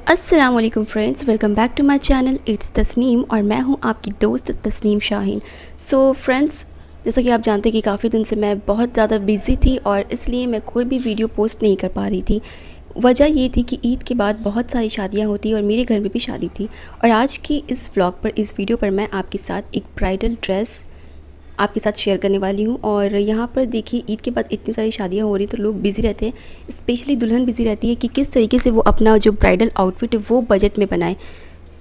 अस्सलाम वालेकुम friends, welcome back to my channel. It's Tasneem और मैं हूं आपकी दोस्त तस्नीम शाहीन। सो फ्रेंड्स, जैसा कि आप जानते हैं कि काफ़ी दिन से मैं बहुत ज़्यादा बिज़ी थी और इसलिए मैं कोई भी वीडियो पोस्ट नहीं कर पा रही थी। वजह ये थी कि ईद के बाद बहुत सारी शादियां होती और मेरे घर में भी शादी थी। और आज की इस व्लॉग पर, इस वीडियो पर मैं आपके साथ एक ब्राइडल ड्रेस आपके साथ शेयर करने वाली हूँ। और यहाँ पर देखिए, ईद के बाद इतनी सारी शादियाँ हो रही तो लोग बिज़ी रहते हैं, स्पेशली दुल्हन बिज़ी रहती है कि किस तरीके से वो अपना जो ब्राइडल आउटफिट है वो बजट में बनाए।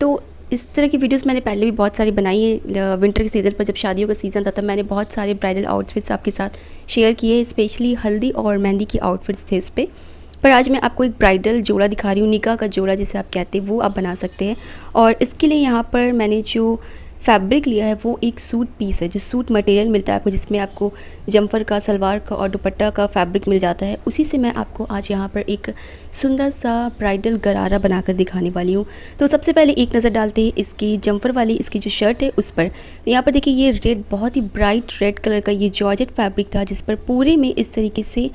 तो इस तरह की वीडियोस मैंने पहले भी बहुत सारी बनाई है। विंटर के सीज़न पर जब शादियों का सीज़न था तब मैंने बहुत सारे ब्राइडल आउटफिट्स आपके साथ शेयर किए, स्पेशली हल्दी और मेहंदी की आउटफिट्स थे इस पर आज मैं आपको एक ब्राइडल जोड़ा दिखा रही हूँ, निकाह का जोड़ा जिसे आप कहते हैं, वो आप बना सकते हैं। और इसके लिए यहाँ पर मैंने जो फैब्रिक लिया है वो एक सूट पीस है, जो सूट मटेरियल मिलता है आपको, जिसमें आपको जम्फर का, सलवार का और दुपट्टा का फैब्रिक मिल जाता है। उसी से मैं आपको आज यहाँ पर एक सुंदर सा ब्राइडल गरारा बनाकर दिखाने वाली हूँ। तो सबसे पहले एक नज़र डालते हैं इसकी जम्फर वाली इसकी जो शर्ट है उस पर। तो यहाँ पर देखिए, ये रेड, बहुत ही ब्राइट रेड कलर का ये जॉर्जेट फैब्रिक था, जिस पर पूरे में इस तरीके से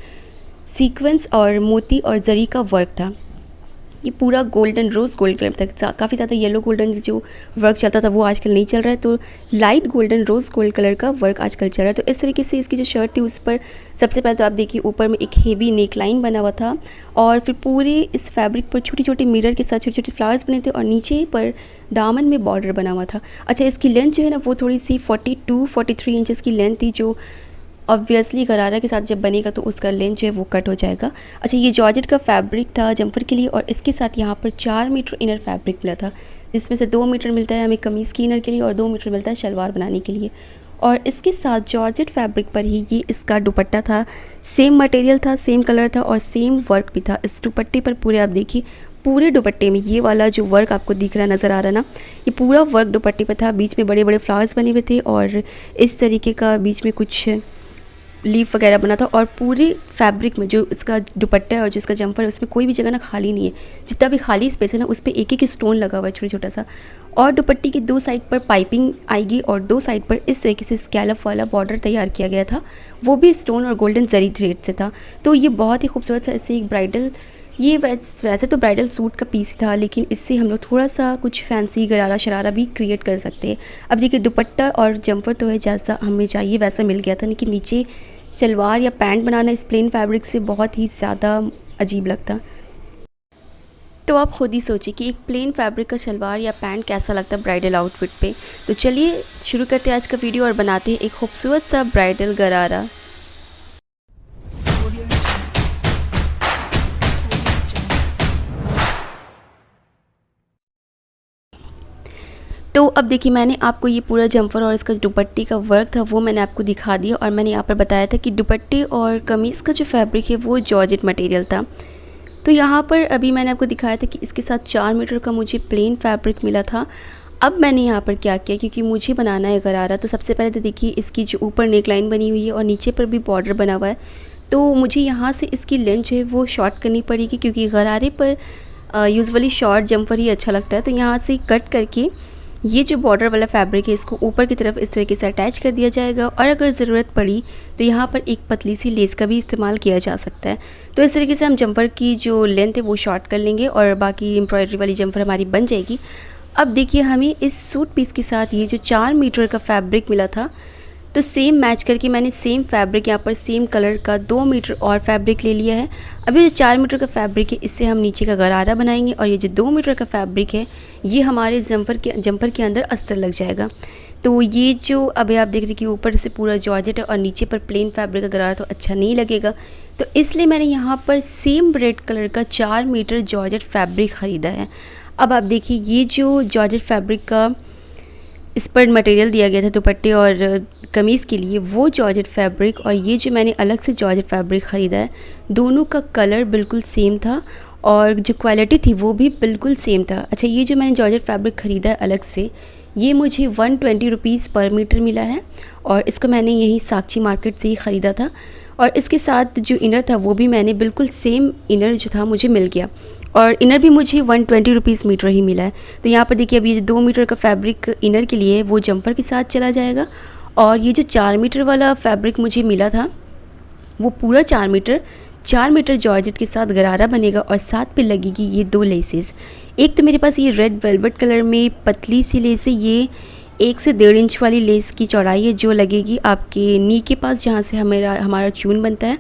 सीक्वेंस और मोती और जरी का वर्क था। ये पूरा गोल्डन, रोज़ गोल्ड कलर तक, काफ़ी ज़्यादा येलो गोल्डन जो वर्क चलता था वो आजकल नहीं चल रहा है, तो light golden rose gold colour का वर्क आजकल चल रहा है। तो इस तरीके से इसकी जो शर्ट थी उस पर सबसे पहले तो आप देखिए ऊपर में एक हेवी नेक लाइन बना हुआ था और फिर पूरे इस फैब्रिक पर छोटी छोटी मिरर के साथ छोटे छोटे फ्लावर्स बने थे और नीचे पर दामन में बॉर्डर बना हुआ था। अच्छा, इसकी लेंथ जो है ना वो थोड़ी सी 42-43 इंचज़ की लेंथ थी, जो ऑब्वियसली गरारा के साथ जब बनेगा तो उसका लेंथ जो है वो कट हो जाएगा। अच्छा, ये जॉर्जेट का फैब्रिक था जम्फर के लिए और इसके साथ यहाँ पर 4 मीटर इनर फैब्रिक मिला था, जिसमें से 2 मीटर मिलता है हमें कमीज़ की इनर के लिए और 2 मीटर मिलता है शलवार बनाने के लिए। और इसके साथ जॉर्जेट फैब्रिक पर ही ये इसका दुपट्टा था, सेम मटेरियल था, सेम कलर था और सेम वर्क भी था इस दुपट्टे पर। पूरे आप देखिए, पूरे दुपट्टे में ये वाला जो वर्क आपको दिख रहा नज़र आ रहा ना, ये पूरा वर्क दुपट्टे पर था। बीच में बड़े बड़े फ्लावर्स बने हुए थे और इस तरीके का बीच में कुछ लीफ वगैरह बना था। और पूरे फैब्रिक में जो इसका दुपट्टा है और जो इसका जंपर है उसमें कोई भी जगह ना खाली नहीं है, जितना भी खाली स्पेस है ना उस पर एक एक स्टोन लगा हुआ है छोटा छोटा सा। और दुपट्टे की 2 साइड पर पाइपिंग आएगी और 2 साइड पर इस तरीके से स्कैलप वाला बॉर्डर तैयार किया गया था, वो भी स्टोन और गोल्डन जरी थ्रेड से था। तो ये बहुत ही खूबसूरत सा ऐसे एक ब्राइडल, ये वैसे तो ब्राइडल सूट का पीस था, लेकिन इससे हम लोग थोड़ा सा कुछ फैंसी गरारा शरारा भी क्रिएट कर सकते हैं। अब देखिए, दुपट्टा और जंपर तो है जैसा हमें चाहिए वैसा मिल गया था, लेकिन नीचे शलवार या पैंट बनाना इस प्लेन फैब्रिक से बहुत ही ज़्यादा अजीब लगता। तो आप खुद ही सोचिए कि एक प्लेन फैब्रिक का शलवार या पैंट कैसा लगता है ब्राइडल आउटफिट पे। तो चलिए शुरू करते हैं आज का वीडियो और बनाते हैं एक खूबसूरत सा ब्राइडल गरारा। तो अब देखिए, मैंने आपको ये पूरा जंपर और इसका दुपट्टे का वर्क था वो मैंने आपको दिखा दिया और मैंने यहाँ पर बताया था कि दुपट्टे और कमीज़ का जो फैब्रिक है वो जॉर्जेट मटेरियल था। तो यहाँ पर अभी मैंने आपको दिखाया था कि इसके साथ 4 मीटर का मुझे प्लेन फैब्रिक मिला था। अब मैंने यहाँ पर क्या किया, क्योंकि मुझे बनाना है गरारा, तो सबसे पहले तो देखिए इसकी जो ऊपर नेक लाइन बनी हुई है और नीचे पर भी बॉर्डर बना हुआ है, तो मुझे यहाँ से इसकी लेंथ जो है वो शॉर्ट करनी पड़ेगी, क्योंकि गरारे पर यूजुअली शॉर्ट जंपर ही अच्छा लगता है। तो यहाँ से कट करके ये जो बॉर्डर वाला फैब्रिक है इसको ऊपर की तरफ इस तरीके से अटैच कर दिया जाएगा और अगर ज़रूरत पड़ी तो यहाँ पर एक पतली सी लेस का भी इस्तेमाल किया जा सकता है। तो इस तरीके से हम जंपर की जो लेंथ है वो शॉर्ट कर लेंगे और बाकी एम्ब्रॉयडरी वाली जंपर हमारी बन जाएगी। अब देखिए, हमें इस सूट पीस के साथ ये जो 4 मीटर का फैब्रिक मिला था, तो सेम मैच करके मैंने सेम फैब्रिक यहाँ पर सेम कलर का 2 मीटर और फैब्रिक ले लिया है। अभी जो 4 मीटर का फैब्रिक है इससे हम नीचे का गरारा बनाएंगे और ये जो 2 मीटर का फैब्रिक है ये हमारे जंपर के अंदर अस्तर लग जाएगा। तो ये जो अभी आप देख रहे हैं कि ऊपर से पूरा जॉर्जेट है और नीचे पर प्लेन फैब्रिक का गरारा, तो अच्छा नहीं लगेगा। तो इसलिए मैंने यहाँ पर सेम रेड कलर का 4 मीटर जॉर्जेट फैब्रिक ख़रीदा है। अब आप देखिए, ये जो जॉर्जेट फैब्रिक का इस पर मटेरियल दिया गया था दुपट्टे और कमीज़ के लिए, वो जॉर्जेट फैब्रिक और ये जो मैंने अलग से जॉर्जेट फैब्रिक ख़रीदा है, दोनों का कलर बिल्कुल सेम था और जो क्वालिटी थी वो भी बिल्कुल सेम था। अच्छा, ये जो मैंने जॉर्जेट फैब्रिक ख़रीदा है अलग से, ये मुझे 120 रुपीज़ पर मीटर मिला है और इसको मैंने यहीं साक्षी मार्केट से ही ख़रीदा था। और इसके साथ जो इनर था वो भी मैंने बिल्कुल सेम इनर जो था मुझे मिल गया और इनर भी मुझे 120 रुपीज़ मीटर ही मिला है। तो यहाँ पर देखिए, अब ये जो 2 मीटर का फैब्रिक इनर के लिए वो जंपर के साथ चला जाएगा और ये जो 4 मीटर वाला फैब्रिक मुझे मिला था वो पूरा 4 मीटर 4 मीटर जॉर्जेट के साथ गरारा बनेगा और साथ पे लगेगी ये 2 लेसेस। एक तो मेरे पास ये रेड वेलवेट कलर में पतली सी लेस है, ये 1 से 1.5 इंच वाली लेस की चौड़ाई है जो लगेगी आपके नी के पास जहाँ से हमारा चून बनता है।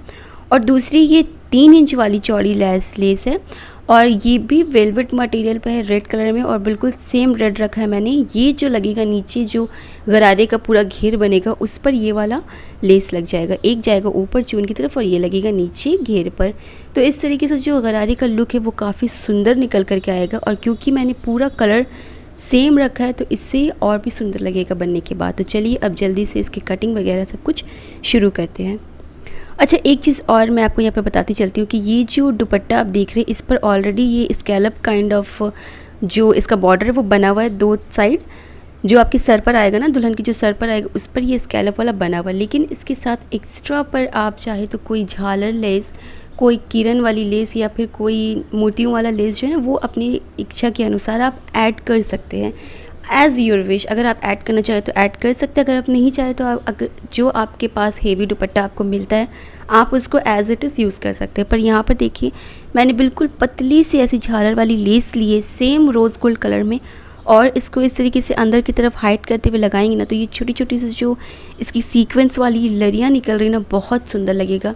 और दूसरी ये 3 इंच वाली चौड़ी लेस है और ये भी वेलवेट मटेरियल पे है रेड कलर में और बिल्कुल सेम रेड रखा है मैंने। ये जो लगेगा नीचे जो गरारे का पूरा घेर बनेगा उस पर ये वाला लेस लग जाएगा, एक जाएगा ऊपर चून की तरफ और ये लगेगा नीचे घेर पर। तो इस तरीके से जो गरारे का लुक है वो काफ़ी सुंदर निकल कर के आएगा और क्योंकि मैंने पूरा कलर सेम रखा है तो इससे और भी सुंदर लगेगा बनने के बाद। तो चलिए अब जल्दी से इसकी कटिंग वगैरह सब कुछ शुरू करते हैं। अच्छा, एक चीज़ और मैं आपको यहाँ पे बताती चलती हूँ कि ये जो दुपट्टा आप देख रहे हैं इस पर ऑलरेडी ये स्कैलप काइंड ऑफ जो इसका बॉर्डर है वो बना हुआ है 2 साइड। जो आपके सर पर आएगा ना, दुल्हन की जो सर पर आएगा उस पर ये स्कैलप वाला बना हुआ है, लेकिन इसके साथ एक्स्ट्रा पर आप चाहे तो कोई झालर लेस, कोई किरण वाली लेस या फिर कोई मोतियों वाला लेस जो है ना वो अपनी इच्छा के अनुसार आप ऐड कर सकते हैं, एज़ योर विश। अगर आप ऐड करना चाहें तो ऐड कर सकते हैं, अगर आप नहीं चाहें तो आप अगर जो आपके पास हेवी दुपट्टा आपको मिलता है आप उसको एज़ इट इज़ यूज़ कर सकते हैं। पर यहाँ पर देखिए मैंने बिल्कुल पतली सी ऐसी झालर वाली लेस ली है सेम रोज़ गोल्ड कलर में और इसको इस तरीके से अंदर की तरफ हाइड करते हुए लगाएंगे ना तो ये छोटी छोटी सी जो इसकी सीक्वेंस वाली लड़ियाँ निकल रही ना बहुत सुंदर लगेगा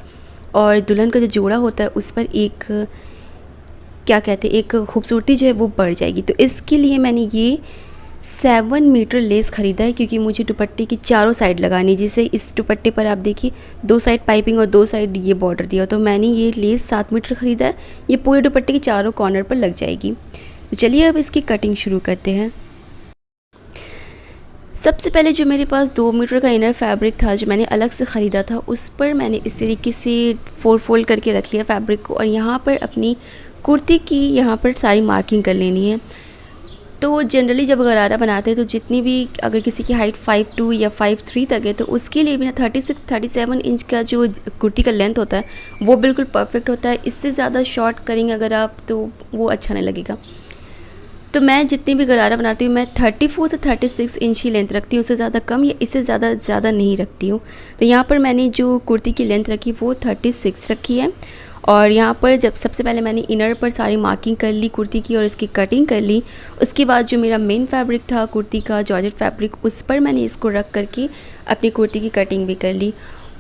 और दुल्हन का जो जोड़ा होता है उस पर एक क्या कहते हैं एक खूबसूरती जो है वो बढ़ जाएगी। तो इसके लिए मैंने ये 7 मीटर लेस ख़रीदा है क्योंकि मुझे दुपट्टे की चारों साइड लगानी, जैसे इस दुपट्टे पर आप देखिए 2 साइड पाइपिंग और 2 साइड ये बॉर्डर दिया, तो मैंने ये लेस 7 मीटर ख़रीदा है, ये पूरे दुपट्टे के चारों कॉर्नर पर लग जाएगी। तो चलिए अब इसकी कटिंग शुरू करते हैं। सबसे पहले जो मेरे पास 2 मीटर का इनर फैब्रिक था जो मैंने अलग से ख़रीदा था उस पर मैंने इस तरीके से 4 फोल्ड करके रख लिया फैब्रिक को और यहाँ पर अपनी कुर्ती की यहाँ पर सारी मार्किंग कर लेनी है। तो जनरली जब गरारा बनाते हैं तो जितनी भी अगर किसी की हाइट 5'2" या 5'3" तक है तो उसके लिए भी ना 36-37 इंच का जो कुर्ती का लेंथ होता है वो बिल्कुल परफेक्ट होता है। इससे ज़्यादा शॉर्ट करेंगे अगर आप तो वो अच्छा नहीं लगेगा। तो मैं जितनी भी गरारा बनाती हूँ मैं 34 से 36 इंच ही लेंथ रखती हूँ, उससे ज़्यादा कम या इससे ज़्यादा नहीं रखती हूँ। तो यहाँ पर मैंने जो कुर्ती की लेंथ रखी वो 36 रखी है और यहाँ पर जब सबसे पहले मैंने इनर पर सारी मार्किंग कर ली कुर्ती की और इसकी कटिंग कर ली। उसके बाद जो मेरा मेन फैब्रिक था कुर्ती का जॉर्जेट फैब्रिक उस पर मैंने इसको रख करके अपनी कुर्ती की कटिंग भी कर ली।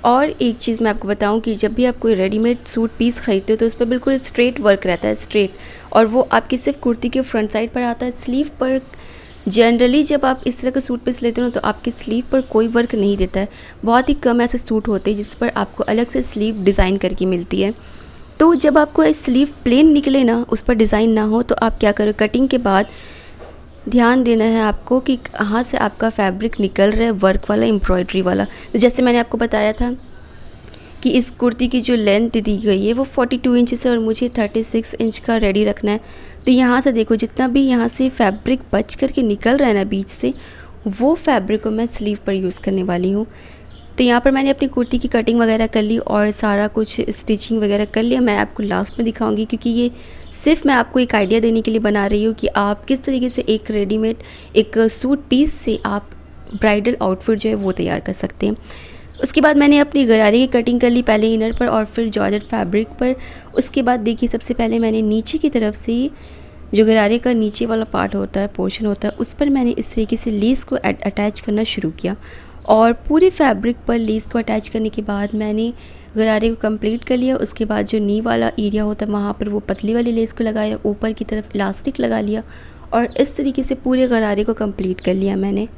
और एक चीज़ मैं आपको बताऊं कि जब भी आप कोई रेडीमेड सूट पीस ख़रीदते हो तो उस पर बिल्कुल स्ट्रेट वर्क रहता है, स्ट्रेट, और वो आपकी सिर्फ कुर्ती के फ्रंट साइड पर आता है। स्लीव पर जनरली जब आप इस तरह का सूट पीस लेते हो तो आपके स्लीव पर कोई वर्क नहीं रहता है। बहुत ही कम ऐसे सूट होते हैं जिस पर आपको अलग से स्लीव डिज़ाइन करके मिलती है। तो जब आपको स्लीव प्लेन निकले ना, उस पर डिज़ाइन ना हो, तो आप क्या करो, कटिंग के बाद ध्यान देना है आपको कि कहाँ से आपका फैब्रिक निकल रहा है वर्क वाला, एम्ब्रॉयडरी वाला। तो जैसे मैंने आपको बताया था कि इस कुर्ती की जो लेंथ दी गई है वो 42 इंच है और मुझे 36 इंच का रेडी रखना है। तो यहाँ से देखो जितना भी यहाँ से फैब्रिक बच करके निकल रहा है ना बीच से, वो फैब्रिक को मैं स्लीव पर यूज़ करने वाली हूँ। तो यहाँ पर मैंने अपनी कुर्ती की कटिंग वगैरह कर ली और सारा कुछ स्टिचिंग वगैरह कर लिया। मैं आपको लास्ट में दिखाऊंगी क्योंकि ये सिर्फ मैं आपको एक आइडिया देने के लिए बना रही हूँ कि आप किस तरीके से एक रेडीमेड एक सूट पीस से आप ब्राइडल आउटफिट जो है वो तैयार कर सकते हैं। उसके बाद मैंने अपनी गरारे की कटिंग कर ली, पहले इनर पर और फिर जॉर्जेट फैब्रिक पर। उसके बाद देखिए सबसे पहले मैंने नीचे की तरफ से जो गरारे का नीचे वाला पार्ट होता है, पोर्शन होता है, उस पर मैंने इस तरीके से लेस को अटैच करना शुरू किया और पूरे फैब्रिक पर लेस को अटैच करने के बाद मैंने गरारे को कंप्लीट कर लिया। उसके बाद जो नी वाला एरिया होता है वहाँ पर वो पतली वाली लेस को लगाया, ऊपर की तरफ इलास्टिक लगा लिया और इस तरीके से पूरे गरारे को कंप्लीट कर लिया मैंने।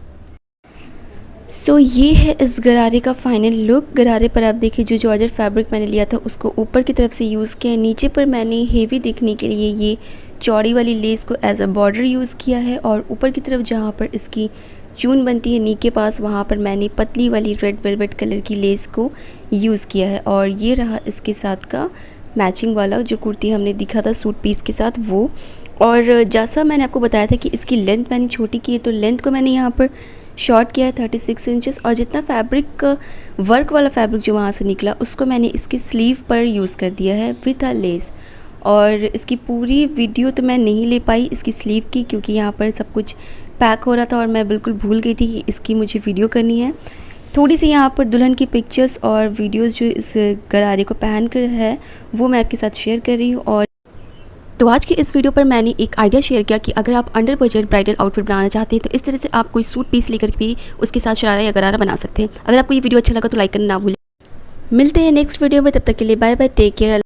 सो ये है इस गरारे का फाइनल लुक। गरारे पर आप देखिए जो जॉर्जेट फैब्रिक मैंने लिया था उसको ऊपर की तरफ से यूज़ किया है, नीचे पर मैंने हेवी दिखने के लिए ये चौड़ी वाली लेस को एज अ बॉर्डर यूज़ किया है और ऊपर की तरफ जहाँ पर इसकी चून बनती है नी के पास वहाँ पर मैंने पतली वाली रेड वेलवेट कलर की लेस को यूज़ किया है। और ये रहा इसके साथ का मैचिंग वाला जो कुर्ती हमने दिखा था सूट पीस के साथ वो। और जैसा मैंने आपको बताया था कि इसकी लेंथ मैंने छोटी की है तो लेंथ को मैंने यहाँ पर शॉर्ट किया है 36 इंचेस और जितना फैब्रिक वर्क वाला फैब्रिक जो वहाँ से निकला उसको मैंने इसकी स्लीव पर यूज़ कर दिया है विथ अ लेस। और इसकी पूरी वीडियो तो मैं नहीं ले पाई इसकी स्लीव की क्योंकि यहाँ पर सब कुछ पैक हो रहा था और मैं बिल्कुल भूल गई थी कि इसकी मुझे वीडियो करनी है। थोड़ी सी यहाँ पर दुल्हन की पिक्चर्स और वीडियोस जो इस गरारे को पहन कर है वो मैं आपके साथ शेयर कर रही हूँ। और तो आज की इस वीडियो पर मैंने एक आइडिया शेयर किया कि अगर आप अंडर बजट ब्राइडल आउटफिट बनाना चाहते हैं तो इस तरह से आप कोई सूट पीस लेकर भी उसके साथ शरारा या गरारा बना सकते हैं। अगर आपको ये वीडियो अच्छा लगा तो लाइक करना ना भूलें। मिलते हैं नेक्स्ट वीडियो में, तब तक के लिए बाय बाय, टेक केयर।